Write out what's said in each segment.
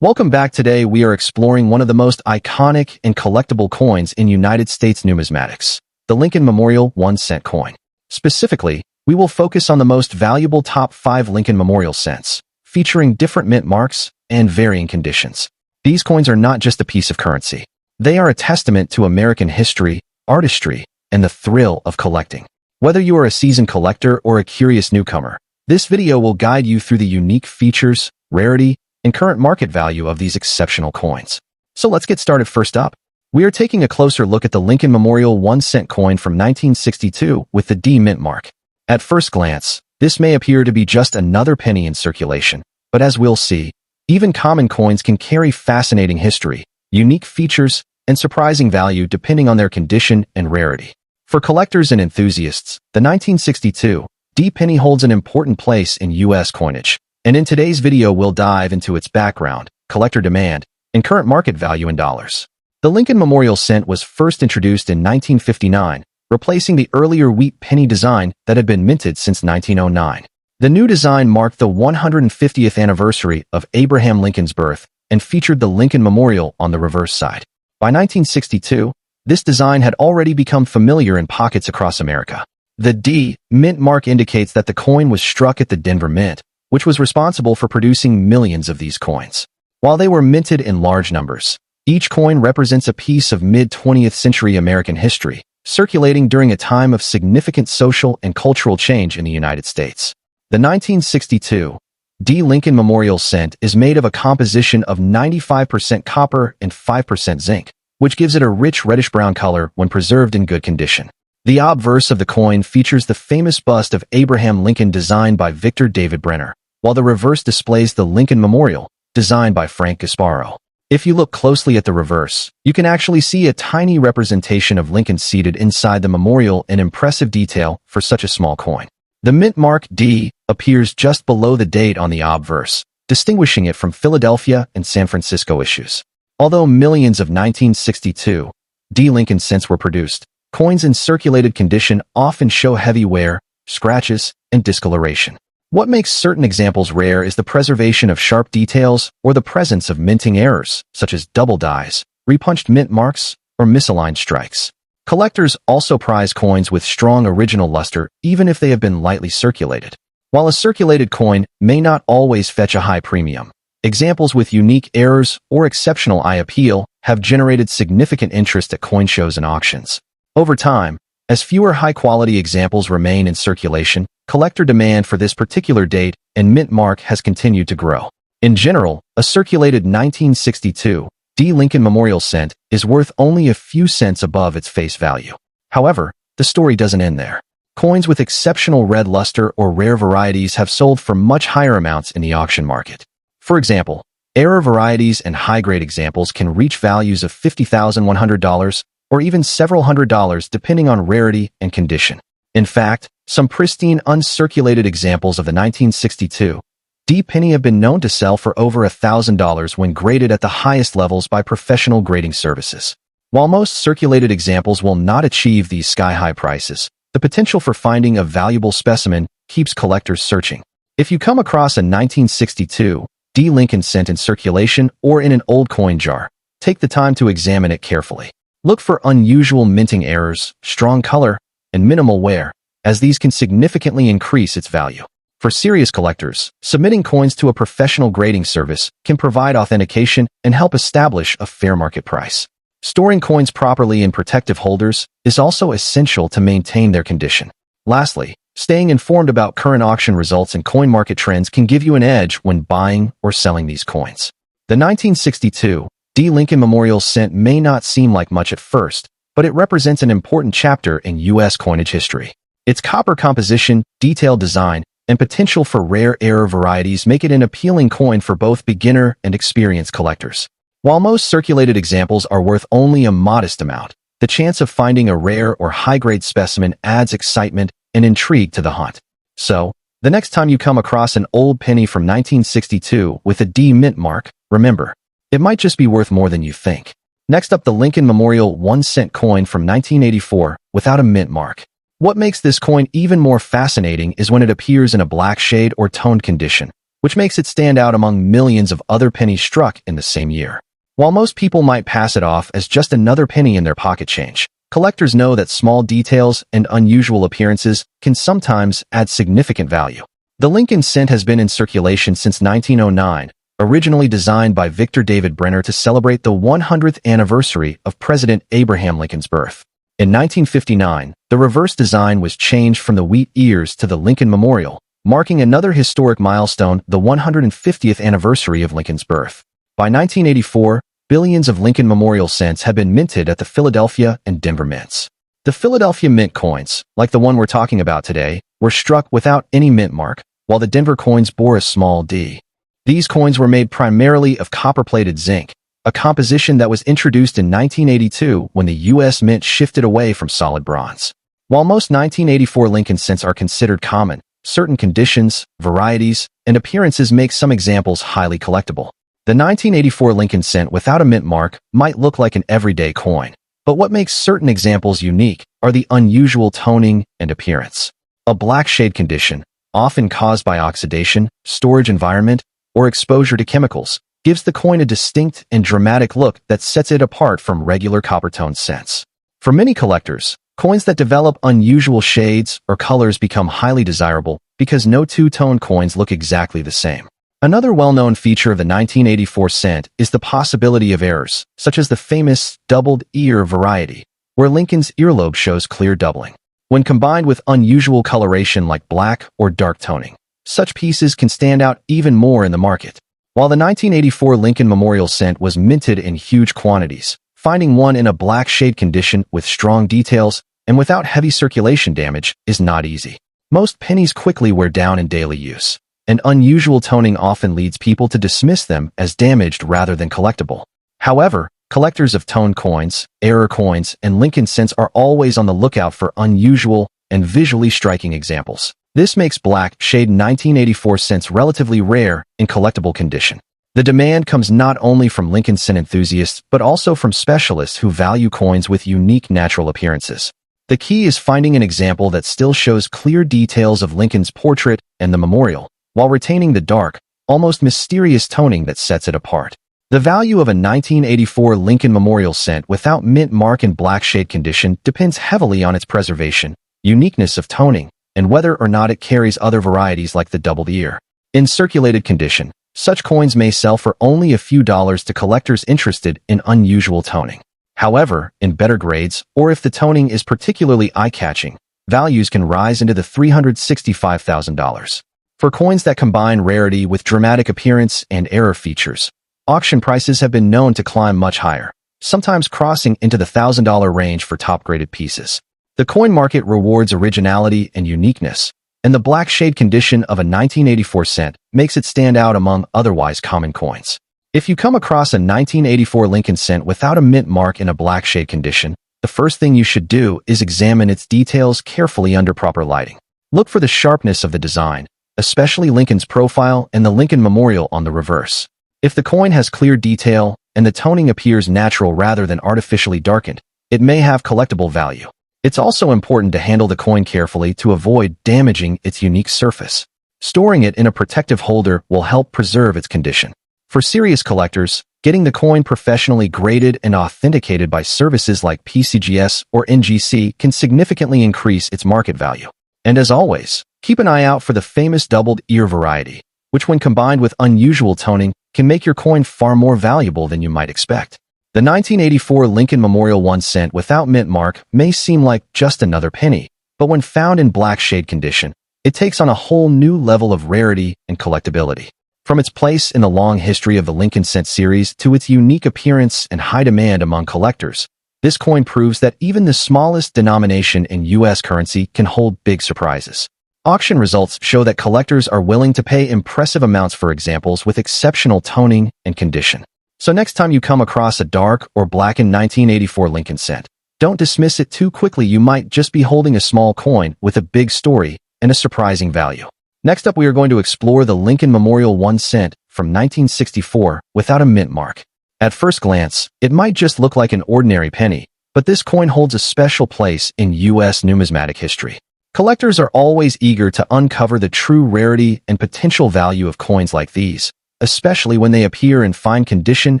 Welcome back. Today we are exploring one of the most iconic and collectible coins in United States numismatics, the Lincoln Memorial 1-cent coin. Specifically, we will focus on the most valuable top 5 Lincoln Memorial cents, featuring different mint marks and varying conditions. These coins are not just a piece of currency. They are a testament to American history, artistry, and the thrill of collecting. Whether you are a seasoned collector or a curious newcomer, this video will guide you through the unique features, rarity, and current market value of these exceptional coins. So let's get started. First up, we are taking a closer look at the Lincoln Memorial 1-cent coin from 1962 with the D mint mark. At first glance, this may appear to be just another penny in circulation, but as we'll see, even common coins can carry fascinating history, unique features, and surprising value depending on their condition and rarity. For collectors and enthusiasts, the 1962 D penny holds an important place in U.S. coinage. And in today's video, we'll dive into its background, collector demand, and current market value in dollars. The Lincoln Memorial cent was first introduced in 1959, replacing the earlier wheat penny design that had been minted since 1909. The new design marked the 150th anniversary of Abraham Lincoln's birth and featured the Lincoln Memorial on the reverse side. By 1962, this design had already become familiar in pockets across America. The D mint mark indicates that the coin was struck at the Denver Mint, which was responsible for producing millions of these coins. While they were minted in large numbers, each coin represents a piece of mid-20th century American history, circulating during a time of significant social and cultural change in the United States. The 1962 D Lincoln Memorial cent is made of a composition of 95% copper and 5% zinc, which gives it a rich reddish-brown color when preserved in good condition. The obverse of the coin features the famous bust of Abraham Lincoln designed by Victor David Brenner, while the reverse displays the Lincoln Memorial, designed by Frank Gasparo. If you look closely at the reverse, you can actually see a tiny representation of Lincoln seated inside the memorial, an impressive detail for such a small coin. The mint mark D appears just below the date on the obverse, distinguishing it from Philadelphia and San Francisco issues. Although millions of 1962 D Lincoln cents were produced, coins in circulated condition often show heavy wear, scratches, and discoloration. What makes certain examples rare is the preservation of sharp details or the presence of minting errors, such as double dyes, repunched mint marks, or misaligned strikes. Collectors also prize coins with strong original luster, even if they have been lightly circulated. While a circulated coin may not always fetch a high premium, examples with unique errors or exceptional eye appeal have generated significant interest at coin shows and auctions. Over time, as fewer high-quality examples remain in circulation, collector demand for this particular date and mint mark has continued to grow. In general, a circulated 1962 D Lincoln Memorial cent is worth only a few cents above its face value. However, the story doesn't end there. Coins with exceptional red luster or rare varieties have sold for much higher amounts in the auction market. For example, error varieties and high-grade examples can reach values of $50,100 or even several $100s depending on rarity and condition. In fact, some pristine uncirculated examples of the 1962 D penny have been known to sell for over $1,000 when graded at the highest levels by professional grading services. While most circulated examples will not achieve these sky-high prices, the potential for finding a valuable specimen keeps collectors searching. If you come across a 1962 D Lincoln cent in circulation or in an old coin jar, take the time to examine it carefully. Look for unusual minting errors, strong color, and minimal wear, as these can significantly increase its value. For serious collectors, submitting coins to a professional grading service can provide authentication and help establish a fair market price. Storing coins properly in protective holders is also essential to maintain their condition. Lastly, staying informed about current auction results and coin market trends can give you an edge when buying or selling these coins. The 1962 D Lincoln Memorial cent may not seem like much at first, but it represents an important chapter in U.S. coinage history. Its copper composition, detailed design, and potential for rare error varieties make it an appealing coin for both beginner and experienced collectors. While most circulated examples are worth only a modest amount, the chance of finding a rare or high-grade specimen adds excitement and intrigue to the hunt. So, the next time you come across an old penny from 1962 with a D mint mark, remember, it might just be worth more than you think. Next up, the Lincoln Memorial 1-cent coin from 1984 without a mint mark. What makes this coin even more fascinating is when it appears in a black shade or toned condition, which makes it stand out among millions of other pennies struck in the same year. While most people might pass it off as just another penny in their pocket change, collectors know that small details and unusual appearances can sometimes add significant value. The Lincoln cent has been in circulation since 1909, originally designed by Victor David Brenner to celebrate the 100th anniversary of President Abraham Lincoln's birth. In 1959, the reverse design was changed from the wheat ears to the Lincoln Memorial, marking another historic milestone, the 150th anniversary of Lincoln's birth. By 1984, billions of Lincoln Memorial cents had been minted at the Philadelphia and Denver mints. The Philadelphia mint coins, like the one we're talking about today, were struck without any mint mark, while the Denver coins bore a small D. These coins were made primarily of copper-plated zinc, a composition that was introduced in 1982 when the U.S. Mint shifted away from solid bronze. While most 1984 Lincoln cents are considered common, certain conditions, varieties, and appearances make some examples highly collectible. The 1984 Lincoln cent without a mint mark might look like an everyday coin, but what makes certain examples unique are the unusual toning and appearance. A black shade condition, often caused by oxidation, storage environment, or exposure to chemicals, gives the coin a distinct and dramatic look that sets it apart from regular copper-toned cents. For many collectors, coins that develop unusual shades or colors become highly desirable because no two-tone coins look exactly the same. Another well-known feature of the 1984 cent is the possibility of errors, such as the famous doubled ear variety, where Lincoln's earlobe shows clear doubling. When combined with unusual coloration like black or dark toning, such pieces can stand out even more in the market. While the 1984 Lincoln Memorial cent was minted in huge quantities, finding one in a black shade condition with strong details and without heavy circulation damage is not easy. Most pennies quickly wear down in daily use, and unusual toning often leads people to dismiss them as damaged rather than collectible. However, collectors of toned coins, error coins, and Lincoln cents are always on the lookout for unusual and visually striking examples. This makes black shade 1984 cents relatively rare in collectible condition. The demand comes not only from Lincoln cent enthusiasts but also from specialists who value coins with unique natural appearances. The key is finding an example that still shows clear details of Lincoln's portrait and the memorial, while retaining the dark, almost mysterious toning that sets it apart. The value of a 1984 Lincoln Memorial cent without mint mark and black shade condition depends heavily on its preservation, uniqueness of toning, and whether or not it carries other varieties like the doubled ear. In circulated condition, such coins may sell for only a few dollars to collectors interested in unusual toning. However, in better grades, or if the toning is particularly eye-catching, values can rise into the $365,000. For coins that combine rarity with dramatic appearance and error features, auction prices have been known to climb much higher, sometimes crossing into the $1,000 range for top-graded pieces. The coin market rewards originality and uniqueness, and the black shade condition of a 1984 cent makes it stand out among otherwise common coins. If you come across a 1984 Lincoln cent without a mint mark in a black shade condition, the first thing you should do is examine its details carefully under proper lighting. Look for the sharpness of the design, especially Lincoln's profile and the Lincoln Memorial on the reverse. If the coin has clear detail and the toning appears natural rather than artificially darkened, it may have collectible value. It's also important to handle the coin carefully to avoid damaging its unique surface. Storing it in a protective holder will help preserve its condition. For serious collectors, getting the coin professionally graded and authenticated by services like PCGS or NGC can significantly increase its market value. And as always, keep an eye out for the famous doubled ear variety, which when combined with unusual toning can make your coin far more valuable than you might expect. The 1984 Lincoln Memorial 1 cent without mint mark may seem like just another penny, but when found in black shade condition, it takes on a whole new level of rarity and collectability. From its place in the long history of the Lincoln cent series to its unique appearance and high demand among collectors, this coin proves that even the smallest denomination in U.S. currency can hold big surprises. Auction results show that collectors are willing to pay impressive amounts for examples with exceptional toning and condition. So next time you come across a dark or blackened 1984 Lincoln cent, don't dismiss it too quickly. You might just be holding a small coin with a big story and a surprising value. Next up, we are going to explore the Lincoln Memorial 1 cent from 1964 without a mint mark. At first glance, it might just look like an ordinary penny, but this coin holds a special place in U.S. numismatic history. Collectors are always eager to uncover the true rarity and potential value of coins like these, especially when they appear in fine condition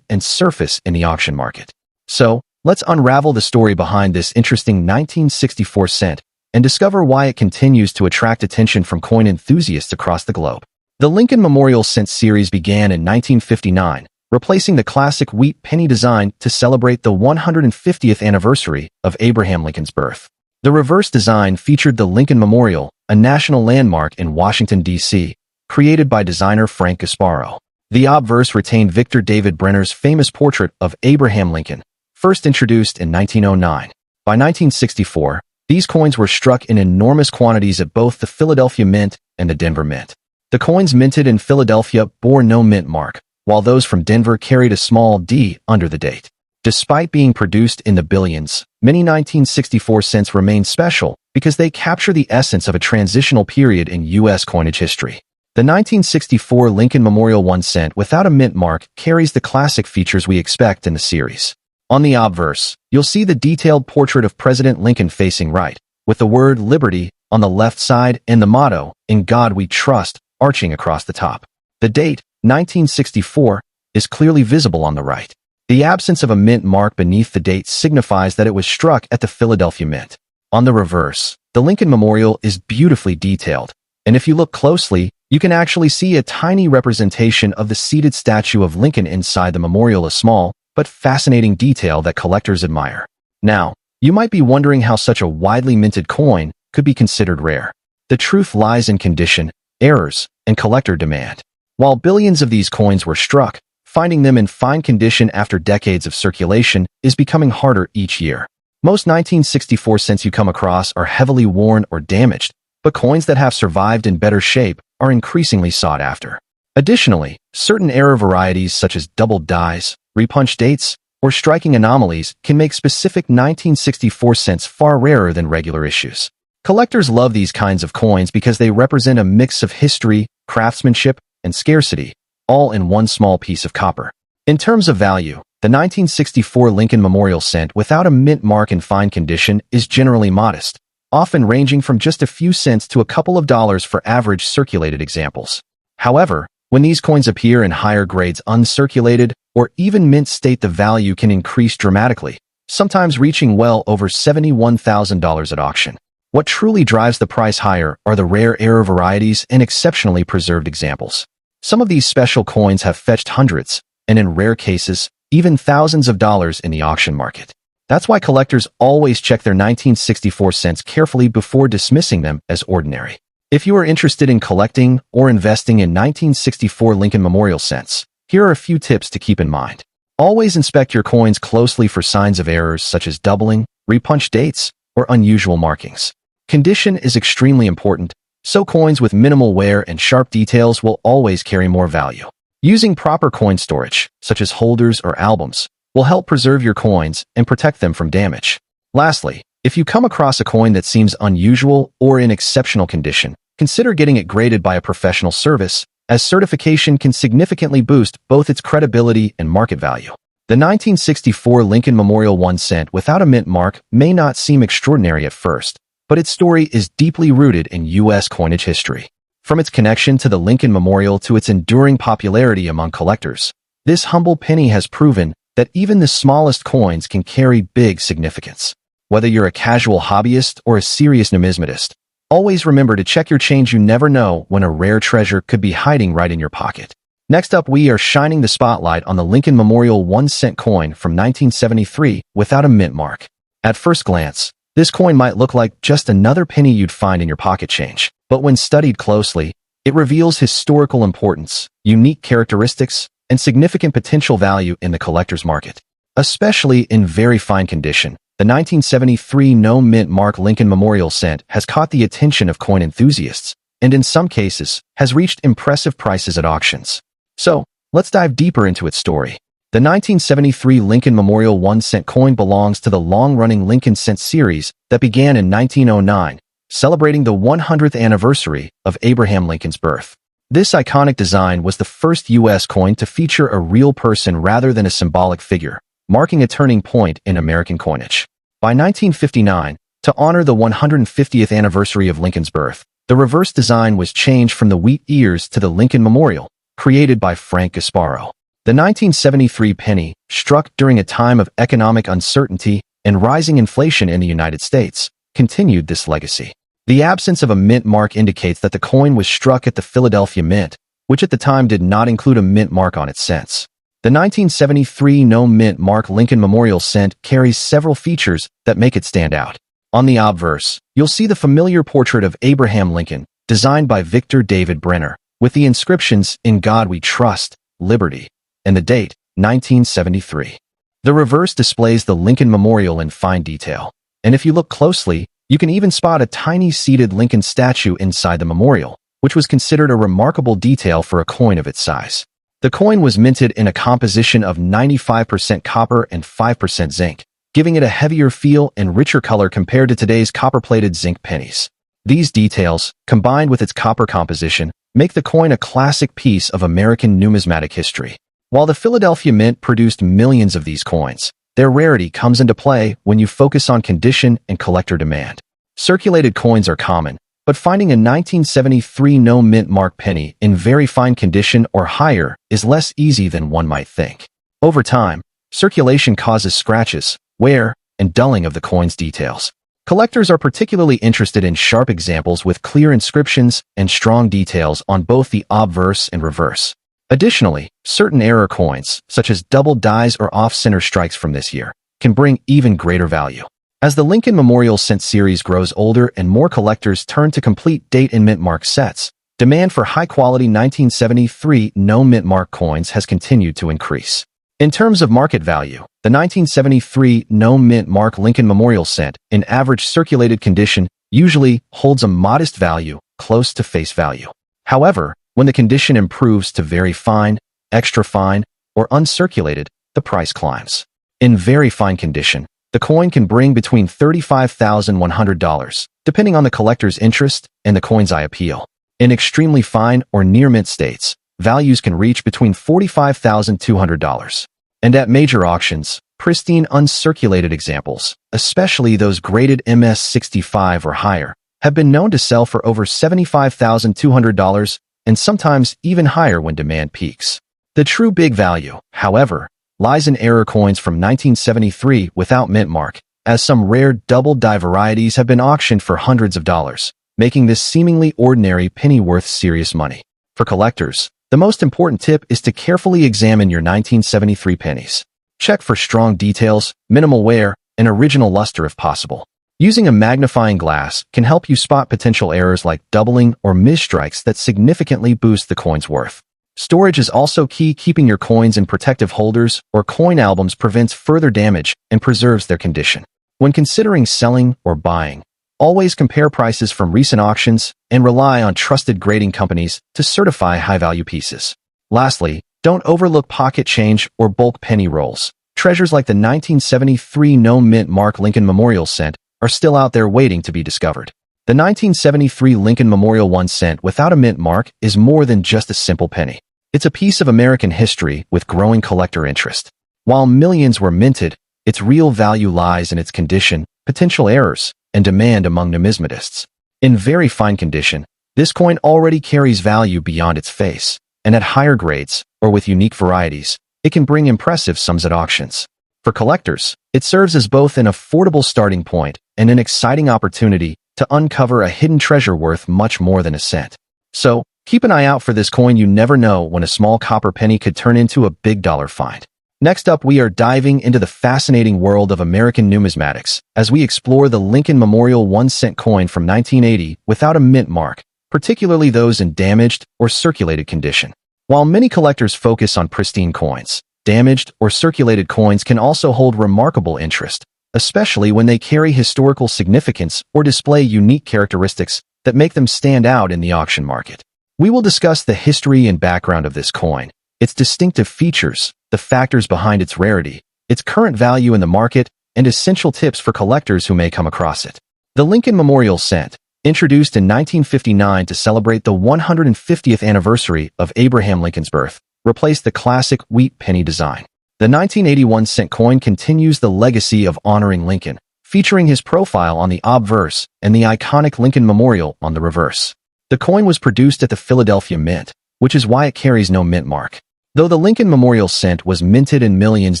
and surface in the auction market. So, let's unravel the story behind this interesting 1964 cent and discover why it continues to attract attention from coin enthusiasts across the globe. The Lincoln Memorial Cent series began in 1959, replacing the classic wheat penny design to celebrate the 150th anniversary of Abraham Lincoln's birth. The reverse design featured the Lincoln Memorial, a national landmark in Washington, D.C., created by designer Frank Gasparo. The obverse retained Victor David Brenner's famous portrait of Abraham Lincoln, first introduced in 1909. By 1964, these coins were struck in enormous quantities at both the Philadelphia Mint and the Denver Mint. The coins minted in Philadelphia bore no mint mark, while those from Denver carried a small D under the date. Despite being produced in the billions, many 1964 cents remain special because they capture the essence of a transitional period in U.S. coinage history. The 1964 Lincoln Memorial 1 cent without a mint mark carries the classic features we expect in the series. On the obverse, you'll see the detailed portrait of President Lincoln facing right, with the word Liberty on the left side and the motto, "In God We Trust," arching across the top. The date, 1964, is clearly visible on the right. The absence of a mint mark beneath the date signifies that it was struck at the Philadelphia Mint. On the reverse, the Lincoln Memorial is beautifully detailed, and if you look closely, you can actually see a tiny representation of the seated statue of Lincoln inside the memorial, a small but fascinating detail that collectors admire. Now, you might be wondering how such a widely minted coin could be considered rare. The truth lies in condition, errors, and collector demand. While billions of these coins were struck, finding them in fine condition after decades of circulation is becoming harder each year. Most 1964 cents you come across are heavily worn or damaged, but coins that have survived in better shape are increasingly sought after. Additionally, certain error varieties such as double dies, repunch dates, or striking anomalies can make specific 1964 cents far rarer than regular issues. Collectors love these kinds of coins because they represent a mix of history, craftsmanship, and scarcity, all in one small piece of copper. In terms of value, the 1964 Lincoln Memorial cent without a mint mark in fine condition is generally modest, often ranging from just a few cents to a couple of dollars for average circulated examples. However, when these coins appear in higher grades uncirculated or even mint state, the value can increase dramatically, sometimes reaching well over $71,000 at auction. What truly drives the price higher are the rare error varieties and exceptionally preserved examples. Some of these special coins have fetched hundreds, and in rare cases, even thousands of dollars in the auction market. That's why collectors always check their 1964 cents carefully before dismissing them as ordinary. If you are interested in collecting or investing in 1964 Lincoln Memorial cents, here are a few tips to keep in mind. Always inspect your coins closely for signs of errors such as doubling, repunch dates, or unusual markings. Condition is extremely important, so coins with minimal wear and sharp details will always carry more value. Using proper coin storage, such as holders or albums, will help preserve your coins and protect them from damage. Lastly, if you come across a coin that seems unusual or in exceptional condition, consider getting it graded by a professional service, as certification can significantly boost both its credibility and market value. The 1964 Lincoln Memorial 1 cent without a mint mark may not seem extraordinary at first, but its story is deeply rooted in U.S. coinage history. From its connection to the Lincoln Memorial to its enduring popularity among collectors, this humble penny has proven that even the smallest coins can carry big significance. Whether you're a casual hobbyist or a serious numismatist, always remember to check your change. You never know when a rare treasure could be hiding right in your pocket. Next up, we are shining the spotlight on the Lincoln Memorial 1 cent coin from 1973 without a mint mark. At first glance, this coin might look like just another penny you'd find in your pocket change, but when studied closely, it reveals historical importance, unique characteristics, and significant potential value in the collector's market. Especially in very fine condition, the 1973 no mint mark Lincoln Memorial cent has caught the attention of coin enthusiasts, and in some cases, has reached impressive prices at auctions. So, let's dive deeper into its story. The 1973 Lincoln Memorial 1 cent coin belongs to the long-running Lincoln cent series that began in 1909, celebrating the 100th anniversary of Abraham Lincoln's birth. This iconic design was the first U.S. coin to feature a real person rather than a symbolic figure, marking a turning point in American coinage. By 1959, To honor the 150th anniversary of Lincoln's birth, the reverse design was changed from the wheat ears to the Lincoln Memorial, created by Frank Gasparo. The 1973 penny, struck during a time of economic uncertainty and rising inflation in the United States, continued this legacy. The absence of a mint mark indicates that the coin was struck at the Philadelphia Mint, which at the time did not include a mint mark on its cents. The 1973 no-mint mark Lincoln Memorial cent carries several features that make it stand out. On the obverse, you'll see the familiar portrait of Abraham Lincoln, designed by Victor David Brenner, with the inscriptions "In God We Trust, Liberty," and the date, 1973. The reverse displays the Lincoln Memorial in fine detail, and if you look closely, you can even spot a tiny seated Lincoln statue inside the memorial, which was considered a remarkable detail for a coin of its size. The coin was minted in a composition of 95% copper and 5% zinc, giving it a heavier feel and richer color compared to today's copper-plated zinc pennies. These details, combined with its copper composition, make the coin a classic piece of American numismatic history. While the Philadelphia Mint produced millions of these coins, their rarity comes into play when you focus on condition and collector demand. Circulated coins are common, but finding a 1973 no-mint mark penny in very fine condition or higher is less easy than one might think. Over time, circulation causes scratches, wear, and dulling of the coin's details. Collectors are particularly interested in sharp examples with clear inscriptions and strong details on both the obverse and reverse. Additionally, certain error coins, such as double dies or off-center strikes from this year, can bring even greater value. As the Lincoln Memorial cent series grows older and more collectors turn to complete date and mint mark sets, demand for high-quality 1973 no-mint mark coins has continued to increase. In terms of market value, the 1973 no-mint mark Lincoln Memorial cent, in average circulated condition, usually holds a modest value, close to face value. However, when the condition improves to very fine, extra fine, or uncirculated, the price climbs. In very fine condition, the coin can bring between $35,100, depending on the collector's interest and the coin's eye appeal. In extremely fine or near-mint states, values can reach between $45,200. And at major auctions, pristine uncirculated examples, especially those graded MS-65 or higher, have been known to sell for over $75,200 and sometimes even higher when demand peaks. The true big value, however, lies in error coins from 1973 without mint mark, as some rare double-die varieties have been auctioned for hundreds of dollars, making this seemingly ordinary penny worth serious money. For collectors, the most important tip is to carefully examine your 1973 pennies. Check for strong details, minimal wear, and original luster if possible. Using a magnifying glass can help you spot potential errors like doubling or misstrikes that significantly boost the coin's worth. Storage is also key. Keeping your coins in protective holders or coin albums prevents further damage and preserves their condition. When considering selling or buying, always compare prices from recent auctions and rely on trusted grading companies to certify high-value pieces. Lastly, don't overlook pocket change or bulk penny rolls. Treasures like the 1973 no-mint mark Lincoln Memorial cent are still out there waiting to be discovered. The 1973 Lincoln Memorial 1 cent without a mint mark is more than just a simple penny. It's a piece of American history with growing collector interest. While millions were minted, its real value lies in its condition, potential errors, and demand among numismatists. In very fine condition, this coin already carries value beyond its face, and at higher grades, or with unique varieties, it can bring impressive sums at auctions. For collectors, it serves as both an affordable starting point and an exciting opportunity to uncover a hidden treasure worth much more than a cent. So, keep an eye out for this coin. You never know when a small copper penny could turn into a big dollar find. Next up, we are diving into the fascinating world of American numismatics as we explore the Lincoln Memorial 1 cent coin from 1980 without a mint mark, particularly those in damaged or circulated condition. While many collectors focus on pristine coins, damaged or circulated coins can also hold remarkable interest, especially when they carry historical significance or display unique characteristics that make them stand out in the auction market. We will discuss the history and background of this coin, its distinctive features, the factors behind its rarity, its current value in the market, and essential tips for collectors who may come across it. The Lincoln Memorial cent, introduced in 1959 to celebrate the 150th anniversary of Abraham Lincoln's birth, replaced the classic wheat penny design. The 1981 cent coin continues the legacy of honoring Lincoln, featuring his profile on the obverse and the iconic Lincoln Memorial on the reverse. The coin was produced at the Philadelphia Mint, which is why it carries no mint mark. Though the Lincoln Memorial cent was minted in millions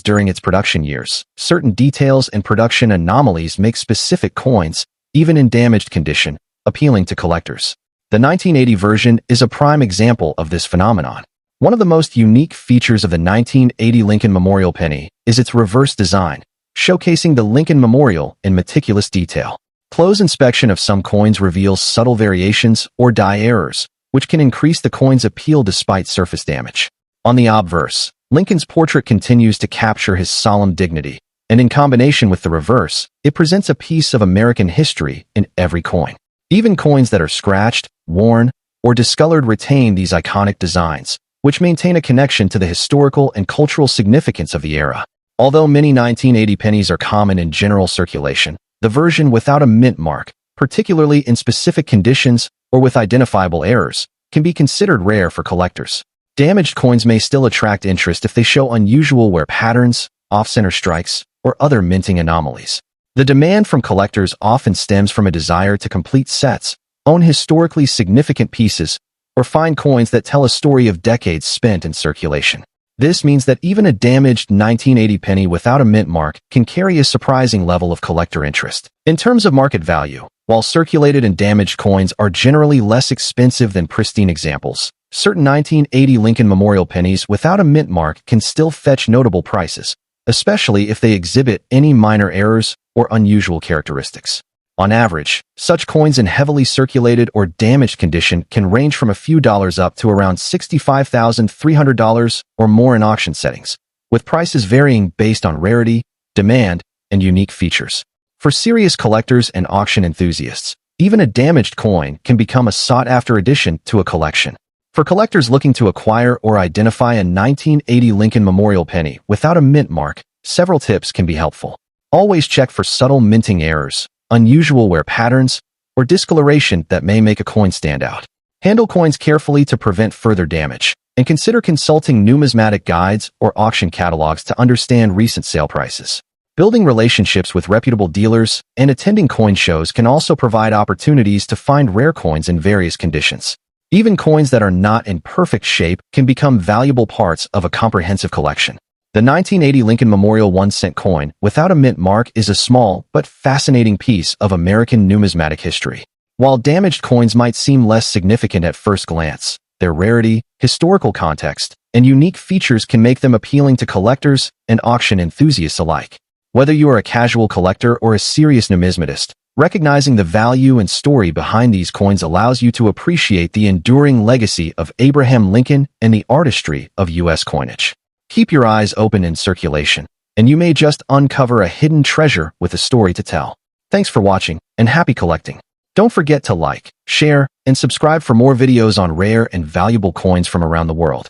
during its production years, certain details and production anomalies make specific coins, even in damaged condition, appealing to collectors. The 1980 version is a prime example of this phenomenon. One of the most unique features of the 1980 Lincoln Memorial penny is its reverse design, showcasing the Lincoln Memorial in meticulous detail. Close inspection of some coins reveals subtle variations or die errors, which can increase the coin's appeal despite surface damage. On the obverse, Lincoln's portrait continues to capture his solemn dignity, and in combination with the reverse, it presents a piece of American history in every coin. Even coins that are scratched, worn, or discolored retain these iconic designs, which maintain a connection to the historical and cultural significance of the era. Although many 1980 pennies are common in general circulation, the version without a mint mark, particularly in specific conditions or with identifiable errors, can be considered rare for collectors. Damaged coins may still attract interest if they show unusual wear patterns, off-center strikes, or other minting anomalies. The demand from collectors often stems from a desire to complete sets, own historically significant pieces, or find coins that tell a story of decades spent in circulation. This means that even a damaged 1980 penny without a mint mark can carry a surprising level of collector interest. In terms of market value, while circulated and damaged coins are generally less expensive than pristine examples, certain 1980 Lincoln Memorial pennies without a mint mark can still fetch notable prices, especially if they exhibit any minor errors or unusual characteristics. On average, such coins in heavily circulated or damaged condition can range from a few dollars up to around $65,300 or more in auction settings, with prices varying based on rarity, demand, and unique features. For serious collectors and auction enthusiasts, even a damaged coin can become a sought-after addition to a collection. For collectors looking to acquire or identify a 1980 Lincoln Memorial penny without a mint mark, several tips can be helpful. Always check for subtle minting errors, unusual wear patterns, or discoloration that may make a coin stand out. Handle coins carefully to prevent further damage, and consider consulting numismatic guides or auction catalogs to understand recent sale prices. Building relationships with reputable dealers and attending coin shows can also provide opportunities to find rare coins in various conditions. Even coins that are not in perfect shape can become valuable parts of a comprehensive collection. The 1980 Lincoln Memorial 1-cent coin without a mint mark is a small but fascinating piece of American numismatic history. While damaged coins might seem less significant at first glance, their rarity, historical context, and unique features can make them appealing to collectors and auction enthusiasts alike. Whether you are a casual collector or a serious numismatist, recognizing the value and story behind these coins allows you to appreciate the enduring legacy of Abraham Lincoln and the artistry of U.S. coinage. Keep your eyes open in circulation, and you may just uncover a hidden treasure with a story to tell. Thanks for watching, and happy collecting. Don't forget to like, share, and subscribe for more videos on rare and valuable coins from around the world.